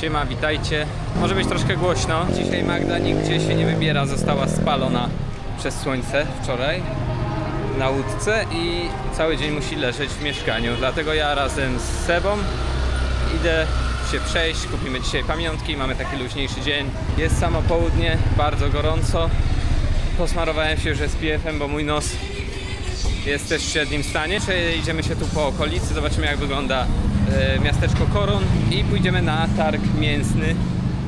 Siema, witajcie. Może być troszkę głośno. Dzisiaj Magda nigdzie się nie wybiera, została spalona przez słońce wczoraj na łódce i cały dzień musi leżeć w mieszkaniu. Dlatego ja razem z Sebą idę się przejść, kupimy dzisiaj pamiątki, mamy taki luźniejszy dzień. Jest samo południe, bardzo gorąco. Posmarowałem się już SPF-em, bo mój nos jest też w średnim stanie. Przejdziemy się tu po okolicy, zobaczymy jak wygląda miasteczko Koron i pójdziemy na targ mięsny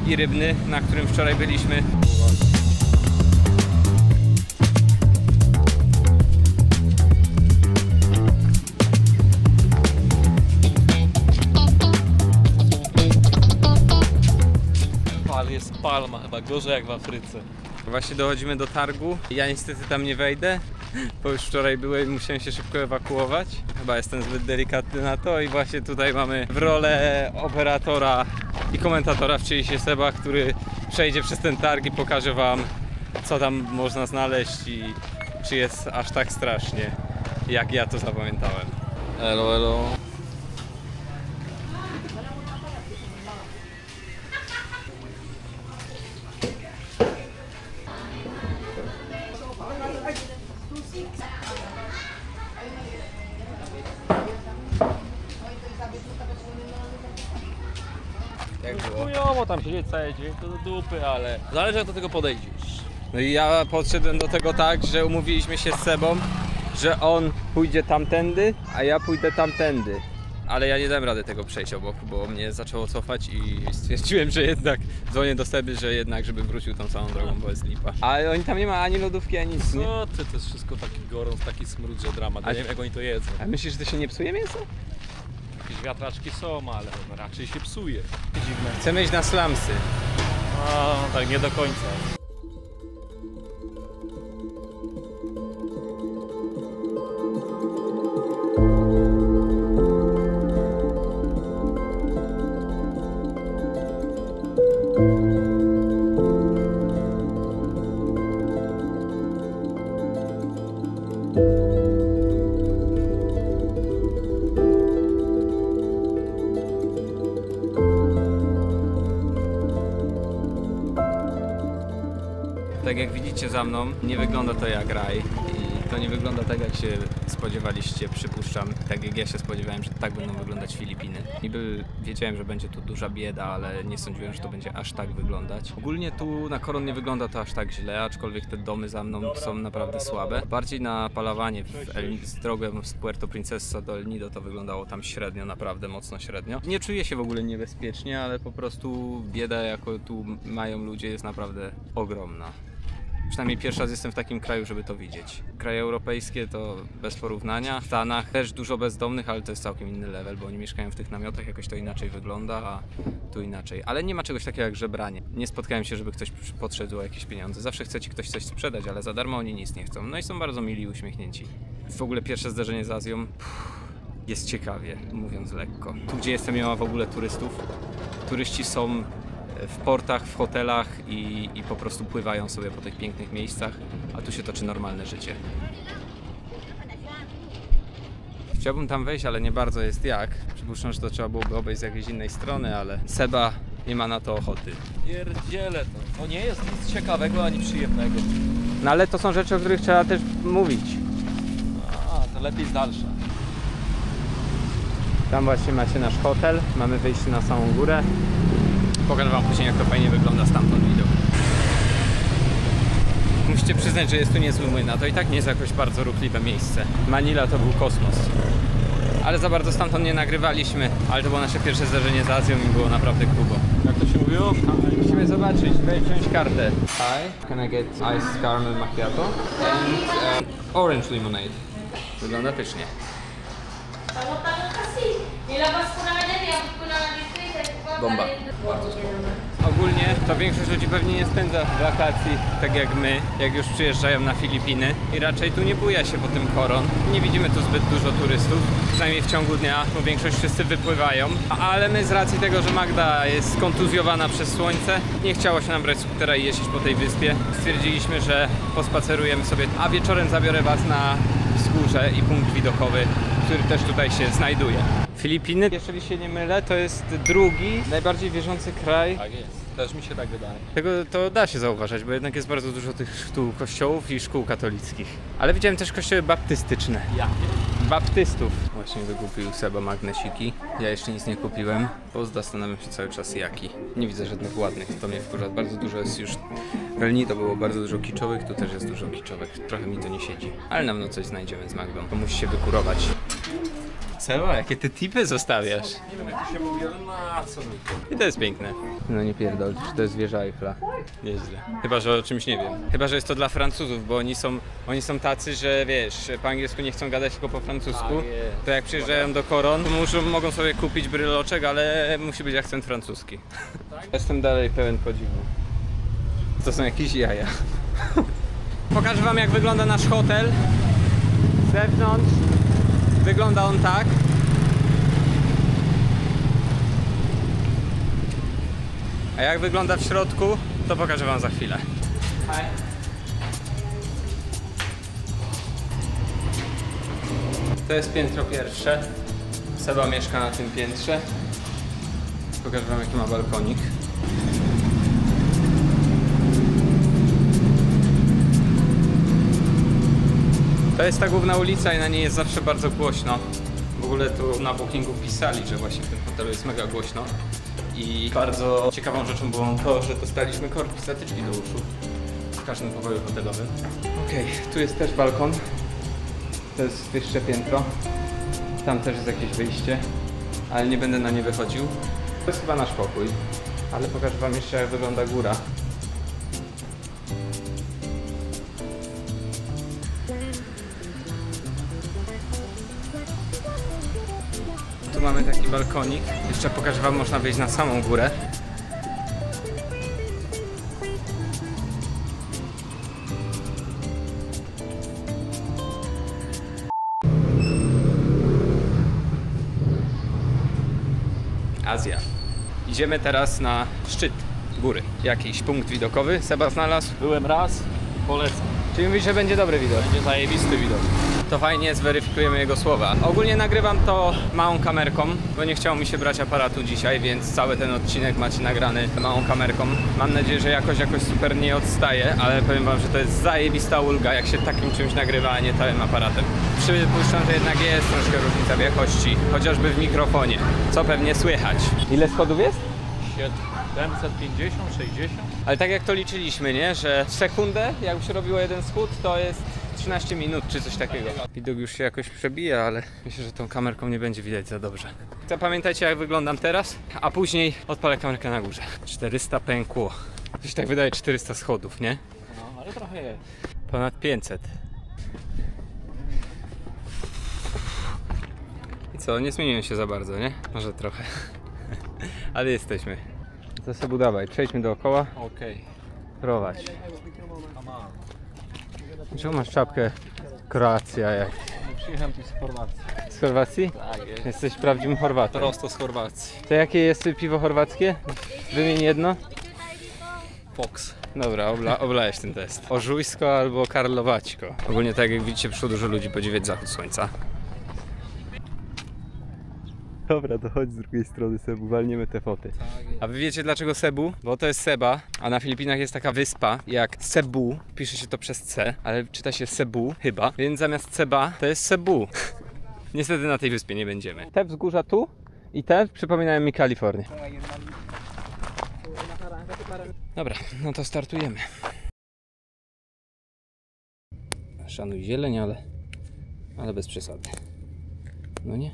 i rybny, na którym wczoraj byliśmy. Jest palma, chyba gorzej jak w Afryce. Właśnie dochodzimy do targu. Ja niestety tam nie wejdę, bo już wczoraj byłem i musiałem się szybko ewakuować. Chyba jestem zbyt delikatny na to i właśnie tutaj mamy w rolę operatora i komentatora wcieli się Seba, który przejdzie przez ten targ i pokaże wam, co tam można znaleźć i czy jest aż tak strasznie, jak ja to zapamiętałem. Elo, elo. Jak było? Chujowo tam siedzieć cały dzień, to do dupy, ale zależy jak do tego podejdziesz. No i ja podszedłem do tego tak, że umówiliśmy się z Sebą, że on pójdzie tamtędy, a ja pójdę tamtędy. Ale ja nie dałem rady tego przejść obok, bo mnie zaczęło cofać i stwierdziłem, że jednak dzwonię do Seby, że jednak, żeby wrócił tą samą drogą, bo jest lipa. Ale oni tam nie ma ani lodówki, ani nic, nie? Co ty, to jest wszystko taki gorąc, taki smród, że dramat. Ja nie wiem jak oni to jedzą. A myślisz, że to się nie psuje mięso? Jakieś wiatraczki są, ale no, raczej się psuje. Dziwne. Chcemy iść na slumsy. No, tak nie do końca. Tak jak widzicie za mną, nie wygląda to jak raj i to nie wygląda tak jak się spodziewaliście, przypuszczam, tak jak ja się spodziewałem, że tak będą wyglądać Filipiny. Niby wiedziałem, że będzie tu duża bieda, ale nie sądziłem, że to będzie aż tak wyglądać. Ogólnie tu na Coron nie wygląda to aż tak źle, aczkolwiek te domy za mną są naprawdę słabe. Bardziej na Palawanie, z drogą z Puerto Princesa do El Nido to wyglądało tam średnio, naprawdę mocno średnio. Nie czuję się w ogóle niebezpiecznie, ale po prostu bieda, jaką tu mają ludzie, jest naprawdę ogromna. Przynajmniej pierwszy raz jestem w takim kraju, żeby to widzieć. Kraje europejskie to bez porównania. W Stanach też dużo bezdomnych, ale to jest całkiem inny level, bo oni mieszkają w tych namiotach, jakoś to inaczej wygląda, a tu inaczej. Ale nie ma czegoś takiego jak żebranie. Nie spotkałem się, żeby ktoś podszedł o jakieś pieniądze. Zawsze chce ci ktoś coś sprzedać, ale za darmo oni nic nie chcą. No i są bardzo mili i uśmiechnięci. W ogóle pierwsze zderzenie z Azją jest ciekawie, mówiąc lekko. Tu, gdzie jestem, nie ma w ogóle turystów. Turyści są w portach, w hotelach i po prostu pływają sobie po tych pięknych miejscach, a tu się toczy normalne życie. Chciałbym tam wejść, ale nie bardzo jest jak. Przypuszczam, że to trzeba byłoby obejść z jakiejś innej strony, ale Seba nie ma na to ochoty. Pierdziele to. To nie jest nic ciekawego ani przyjemnego. No ale to są rzeczy, o których trzeba też mówić. A, to lepiej z dalsza. Tam właśnie macie nasz hotel, mamy wyjście na samą górę. Pokażę wam później, jak to fajnie wygląda stamtąd widok. Musicie przyznać, że jest tu niezły młyn, a to i tak nie jest jakoś bardzo ruchliwe miejsce. Manila to był kosmos. Ale za bardzo stamtąd nie nagrywaliśmy, ale to było nasze pierwsze zdarzenie z Azją i było naprawdę grubo. Jak to się mówiło? Musimy zobaczyć, wziąć kartę. Hi, can I get iced caramel macchiato and orange lemonade. Wygląda pysznie. Bomba. Ogólnie to większość ludzi pewnie nie spędza wakacji tak jak my, jak już przyjeżdżają na Filipiny i raczej tu nie buja się po tym Coron. Nie widzimy tu zbyt dużo turystów, przynajmniej w ciągu dnia, bo większość wszyscy wypływają. Ale my z racji tego, że Magda jest skontuzjowana przez słońce, nie chciało się nam brać skutera i jeździć po tej wyspie. Stwierdziliśmy, że pospacerujemy sobie, a wieczorem zabiorę was na wzgórze i punkt widokowy, który też tutaj się znajduje. Filipiny, jeżeli się nie mylę, to jest drugi najbardziej wierzący kraj. Tak jest. Też mi się tak wydaje. Tego to da się zauważać, bo jednak jest bardzo dużo tych tu kościołów i szkół katolickich. Ale widziałem też kościoły baptystyczne. Jakie? Baptystów. Właśnie wykupił Seba magnesiki. Ja jeszcze nic nie kupiłem, bo zastanawiam się cały czas jaki. Nie widzę żadnych ładnych, to mnie wkurza. Bardzo dużo jest już w Elni, to było bardzo dużo kiczowych, tu też jest dużo kiczowych. Trochę mi to nie siedzi. Ale na pewno coś znajdziemy z Magdą. To musi się wykurować. Seba, jakie ty tipy zostawiasz? Nie wiem jak to się mówi, ale na co mi to? I to jest piękne. No nie pierdol, czy to jest wieża Eiffla? Nieźle. Chyba, że o czymś nie wiem. Chyba, że jest to dla Francuzów, bo oni są tacy, że wiesz, po angielsku nie chcą gadać tylko po francusku. Tak jest. To jak przyjeżdżają do Koron, to mogą sobie kupić bryloczek, ale musi być akcent francuski. Jestem dalej pełen podziwu. To są jakieś jaja. Pokażę wam jak wygląda nasz hotel. Z zewnątrz wygląda on tak. A jak wygląda w środku, to pokażę wam za chwilę. To jest piętro pierwsze. Seba mieszka na tym piętrze. Pokażę wam jaki ma balkonik. To jest ta główna ulica i na niej jest zawsze bardzo głośno. W ogóle tu na Bookingu pisali, że właśnie w tym hotelu jest mega głośno. I bardzo ciekawą rzeczą było to, że dostaliśmy korki zatyczki do uszu w każdym pokoju hotelowym. Okej, tu jest też balkon. To jest wyższe piętro. Tam też jest jakieś wyjście, ale nie będę na nie wychodził. To jest chyba nasz pokój, ale pokażę wam jeszcze jak wygląda góra. Tu mamy taki balkonik. Jeszcze pokażę wam, można wyjść na samą górę. Azja. Idziemy teraz na szczyt góry. Jakiś punkt widokowy Seba znalazł. Byłem raz, polecam. Czyli mówisz, że będzie dobry widok. Będzie zajebisty widok. To fajnie, zweryfikujemy jego słowa. Ogólnie nagrywam to małą kamerką, bo nie chciało mi się brać aparatu dzisiaj, więc cały ten odcinek macie nagrany małą kamerką. Mam nadzieję, że jakoś super nie odstaje, ale powiem wam, że to jest zajebista ulga, jak się takim czymś nagrywa, a nie całym aparatem. Przypuszczam, że jednak jest troszkę różnica w jakości, chociażby w mikrofonie, co pewnie słychać. Ile schodów jest? 750, 60. Ale tak jak to liczyliśmy, nie? Że w sekundę, jakby się robiło jeden schód, to jest 13 minut czy coś takiego. Widok już się jakoś przebija, ale myślę, że tą kamerką nie będzie widać za dobrze. Zapamiętajcie jak wyglądam teraz, a później odpalę kamerkę na górze. 400 pękło. To się tak wydaje 400 schodów, nie? No, ale trochę jest. Ponad 500. I co, nie zmieniłem się za bardzo, nie? Może trochę. Ale jesteśmy. To sobie dawaj, przejdźmy dookoła. Okej. Prowadź. Czemu masz czapkę Kroacja jak? Przyjechałem tu z Chorwacji. Z Chorwacji? Tak jest. Jesteś prawdziwym Chorwatem. Prosto z Chorwacji. To jakie jest piwo chorwackie? Wymień jedno. Fox. Dobra, oblałeś ten test. Ożujsko albo Karlowaćko. Ogólnie tak jak widzicie, przyszło dużo ludzi podziwiać zachód słońca. Dobra, to chodź z drugiej strony, Sebu, walniemy te foty. A wy wiecie dlaczego Sebu? Bo to jest Seba, a na Filipinach jest taka wyspa jak Cebu. Pisze się to przez C, ale czyta się Cebu chyba, więc zamiast Ceba to jest Cebu. Niestety na tej wyspie nie będziemy. Te wzgórza tu i te przypominają mi Kalifornię. Dobra, no to startujemy. Szanuj zieleń, ale bez przesady. No nie?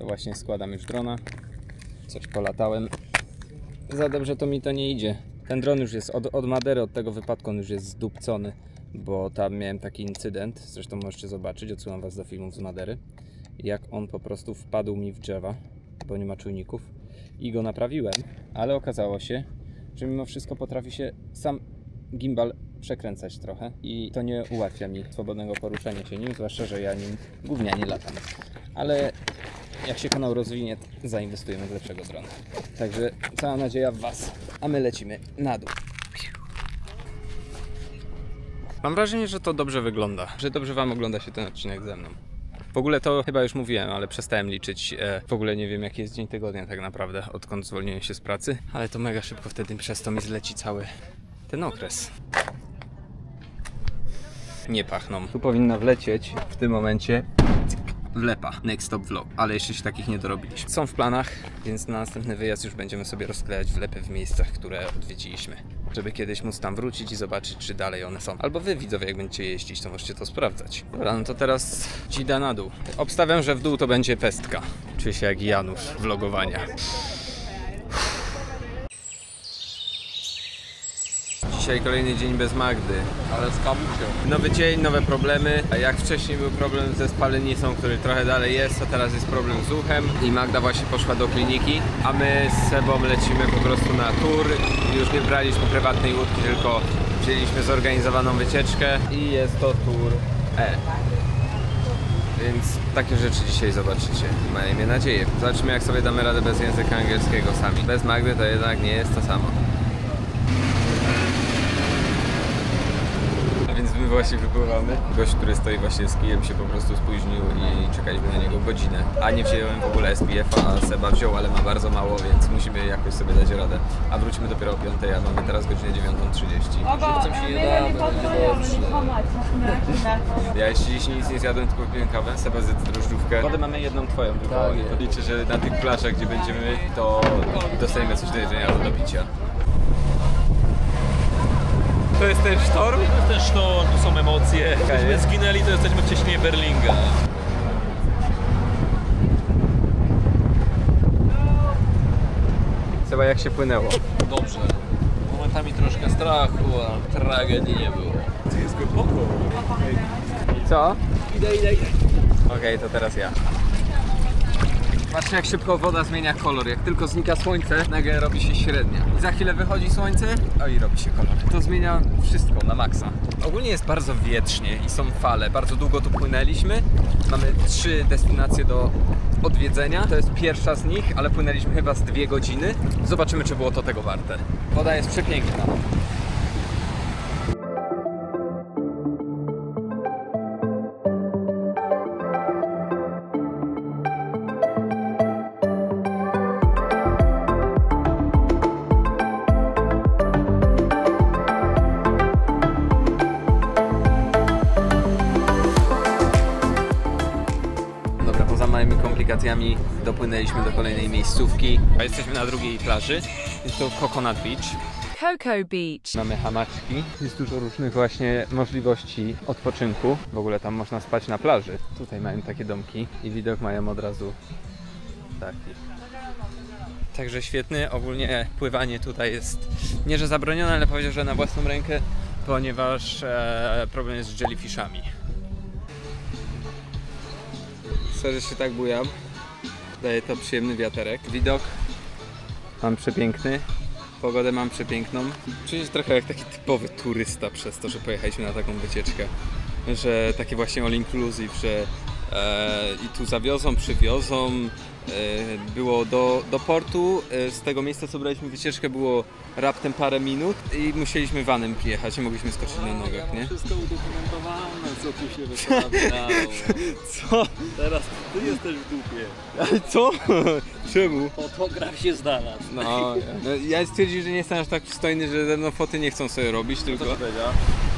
To właśnie składam już drona. Coś polatałem. Za dobrze to mi to nie idzie. Ten dron już jest od Madery, od tego wypadku on już jest zdupcony, bo tam miałem taki incydent, zresztą możecie zobaczyć, odsyłam was do filmów z Madery, jak on po prostu wpadł mi w drzewa, bo nie ma czujników i go naprawiłem, ale okazało się, że mimo wszystko potrafi się sam gimbal przekręcać trochę i to nie ułatwia mi swobodnego poruszania się nim, zwłaszcza, że ja nim gównianie latam. Ale jak się kanał rozwinie, zainwestujemy w lepszego drona. Także cała nadzieja w was, a my lecimy na dół. Mam wrażenie, że to dobrze wygląda, że dobrze wam ogląda się ten odcinek ze mną. W ogóle to chyba już mówiłem, ale przestałem liczyć. W ogóle nie wiem, jaki jest dzień tygodnia tak naprawdę, odkąd zwolniłem się z pracy. Ale to mega szybko wtedy przez to mi zleci cały ten okres. Nie pachną. Tu powinna wlecieć w tym momencie wlepa, Next Stop Vlog, ale jeszcze się takich nie dorobiliśmy. Są w planach, więc na następny wyjazd już będziemy sobie rozklejać wlepy w miejscach, które odwiedziliśmy. Żeby kiedyś móc tam wrócić i zobaczyć, czy dalej one są. Albo wy, widzowie, jak będziecie jeździć, to możecie to sprawdzać. Dobra, no to teraz dzida na dół. Obstawiam, że w dół to będzie pestka. Czuję się jak Janusz vlogowania. Dzisiaj kolejny dzień bez Magdy. Ale z kamusią. Nowy dzień, nowe problemy. A jak wcześniej był problem ze spalennicą, który trochę dalej jest, to teraz jest problem z uchem. I Magda właśnie poszła do kliniki, a my z Sebą lecimy po prostu na tour. Już nie braliśmy prywatnej łódki, tylko wzięliśmy zorganizowaną wycieczkę i jest to tour E. Więc takie rzeczy dzisiaj zobaczycie. Miejmy nadzieję. Zobaczymy, jak sobie damy radę bez języka angielskiego sami. Bez Magdy to jednak nie jest to samo. Więc my właśnie wypływamy. Gość, który stoi właśnie z kijem, się po prostu spóźnił i czekaliśmy na niego godzinę. A nie wziąłem w ogóle SPF-a, a Seba wziął, ale ma bardzo mało, więc musimy jakoś sobie dać radę. A wrócimy dopiero o 5, a mamy teraz godzinę 9:30. Żywcem się nie da, będzie dobrze. Ja jeszcze dziś nic nie zjadłem, tylko piłem kawę. Seba zjadł drożdżówkę. Wodę mamy jedną twoją tylko. Tak, I liczę, że na tych plażach, gdzie będziemy, to dostajemy coś do jedzenia albo do picia. To jest ten sztorm? To jest ten sztorm, tu są emocje. Gdybyśmy zginęli, to jesteśmy w cieśninie Berlinga. Seba, jak się płynęło? Dobrze. Momentami troszkę strachu, a tragedii nie było. To jest głęboko. Co? Idę. Okej, to teraz ja. Patrzcie, jak szybko woda zmienia kolor. Jak tylko znika słońce, nagle robi się średnia. I za chwilę wychodzi słońce, i robi się kolor. To zmienia wszystko na maksa. Ogólnie jest bardzo wietrznie i są fale. Bardzo długo tu płynęliśmy. Mamy 3 destynacje do odwiedzenia. To jest pierwsza z nich, ale płynęliśmy chyba z 2 godziny. Zobaczymy, czy było to tego warte. Woda jest przepiękna. Małymi komplikacjami dopłynęliśmy do kolejnej miejscówki. A jesteśmy na drugiej plaży. Jest to Coconut Beach. Coco Beach. Mamy hamaczki. Jest dużo różnych właśnie możliwości odpoczynku. W ogóle tam można spać na plaży. Tutaj mają takie domki i widok mają od razu taki. Także świetny. Ogólnie pływanie tutaj jest nie że zabronione, ale powiedział, że na własną rękę, ponieważ problem jest z jellyfishami. Że się tak bujam. Daje to przyjemny wiaterek. Widok mam przepiękny. Pogodę mam przepiękną. Czuję się trochę jak taki typowy turysta przez to, że pojechaliśmy na taką wycieczkę. Że takie właśnie all inclusive, że i tu zawiozą, przywiozą. Było do portu, z tego miejsca, co braliśmy wycieczkę, było raptem parę minut i musieliśmy vanem przyjechać, nie mogliśmy skoczyć na nogach, nie? Wszystko udokumentowane, co tu się wyprawiało. Co? Teraz ty jesteś w dupie. Ale co? Czemu? Fotograf się znalazł. No, ja stwierdziłem, że nie jestem aż tak przystojny, że ze mną foty nie chcą sobie robić, tylko... Co ci powiedział?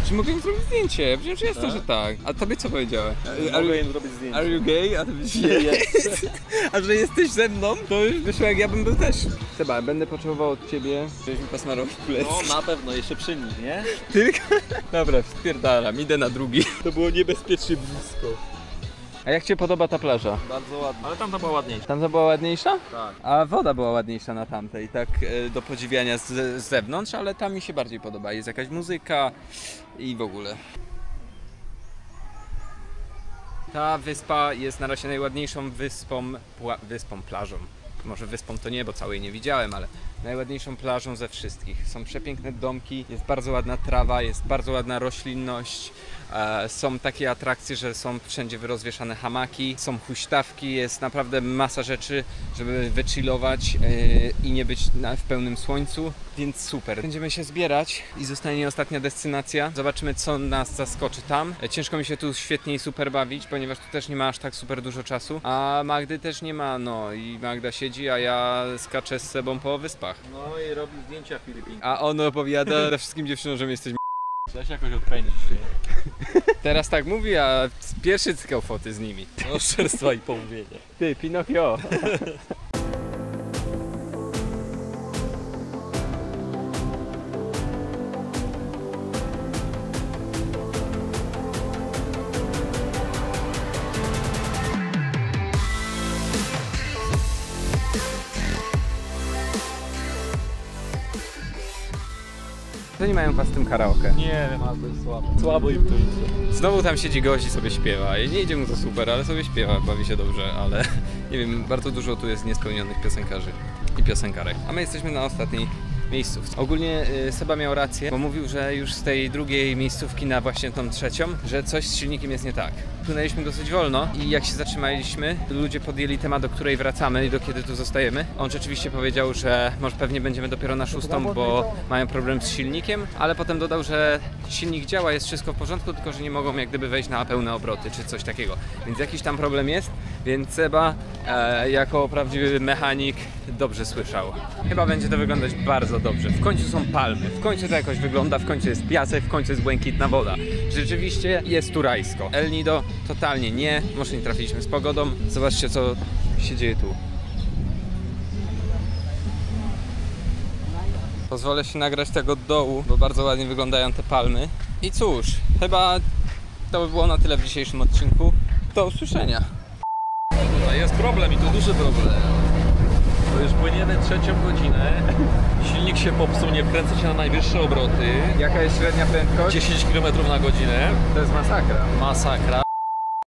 Czy mogę im zrobić zdjęcie? Ja wiem, że jestem, że tak. A tobie co powiedziałem? Mogę im zrobić zdjęcie. Are you gay? A ty byś Nie jest. A że jesteś ze mną, to już wyszło jak ja bym był też. Seba, będę potrzebował od ciebie, żebyś mi posmarował plecy. No na pewno, jeszcze przy nim, nie? Tylko? Dobra, spierdalam, idę na drugi. To było niebezpiecznie blisko. A jak Cię podoba ta plaża? Bardzo ładna. Ale tamta była ładniejsza. Tamta była ładniejsza? Tak. A woda była ładniejsza na tamtej, tak do podziwiania z zewnątrz, ale tam mi się bardziej podoba. Jest jakaś muzyka i w ogóle. Ta wyspa jest na razie najładniejszą wyspą, plażą. Może wyspą to nie, bo całej nie widziałem, ale najładniejszą plażą ze wszystkich. Są przepiękne domki, jest bardzo ładna trawa, jest bardzo ładna roślinność. Są takie atrakcje, że są wszędzie rozwieszane hamaki, są huśtawki, jest naprawdę masa rzeczy, żeby wychillować i nie być w pełnym słońcu, więc super. Będziemy się zbierać i zostanie ostatnia destynacja. Zobaczymy, co nas zaskoczy tam. Ciężko mi się tu świetnie i super bawić, ponieważ tu też nie ma aż tak super dużo czasu, a Magdy też nie ma, no i Magda siedzi, a ja skaczę z Sebą po wyspach. No i robi zdjęcia Filipin. A on opowiada wszystkim dziewczynom, że my jesteśmy. Trzeba się jakoś odpędzić. Teraz tak mówi, a pierwszy cykał foty z nimi. Oszczerstwa i pomówienia. Ty, Pinokio! To nie mają was z tym karaoke. Nie wiem, ale to jest słabo. Słabo im to idzie. Znowu tam siedzi gość i sobie śpiewa. I nie idzie mu to super, ale sobie śpiewa, bawi się dobrze, ale nie wiem, bardzo dużo tu jest niespełnionych piosenkarzy i piosenkarek. A my jesteśmy na ostatniej miejscówce. Ogólnie Seba miał rację, bo mówił, że już z tej drugiej miejscówki na właśnie tą trzecią, że coś z silnikiem jest nie tak. Płynęliśmy dosyć wolno i jak się zatrzymaliśmy, ludzie podjęli temat, do której wracamy i do kiedy tu zostajemy. On rzeczywiście powiedział, że może pewnie będziemy dopiero na 6, bo mają problem z silnikiem, ale potem dodał, że silnik działa, jest wszystko w porządku, tylko że nie mogą jak gdyby wejść na pełne obroty czy coś takiego. Więc jakiś tam problem jest, więc Seba jako prawdziwy mechanik dobrze słyszał. Chyba będzie to wyglądać bardzo dobrze. W końcu są palmy, w końcu to jakoś wygląda, w końcu jest piasek, w końcu jest błękitna woda. Rzeczywiście jest tu rajsko. El Nido totalnie nie, może nie trafiliśmy z pogodą. Zobaczcie, co się dzieje tu. Pozwolę się nagrać tego od dołu, bo bardzo ładnie wyglądają te palmy. I cóż, chyba to by było na tyle w dzisiejszym odcinku. Do usłyszenia. No jest problem i to duży problem. To już płyniemy 3. godzinę. Silnik się popsuł, nie wkręca się na najwyższe obroty. Jaka jest średnia prędkość? 10 km na godzinę. To jest masakra. Masakra.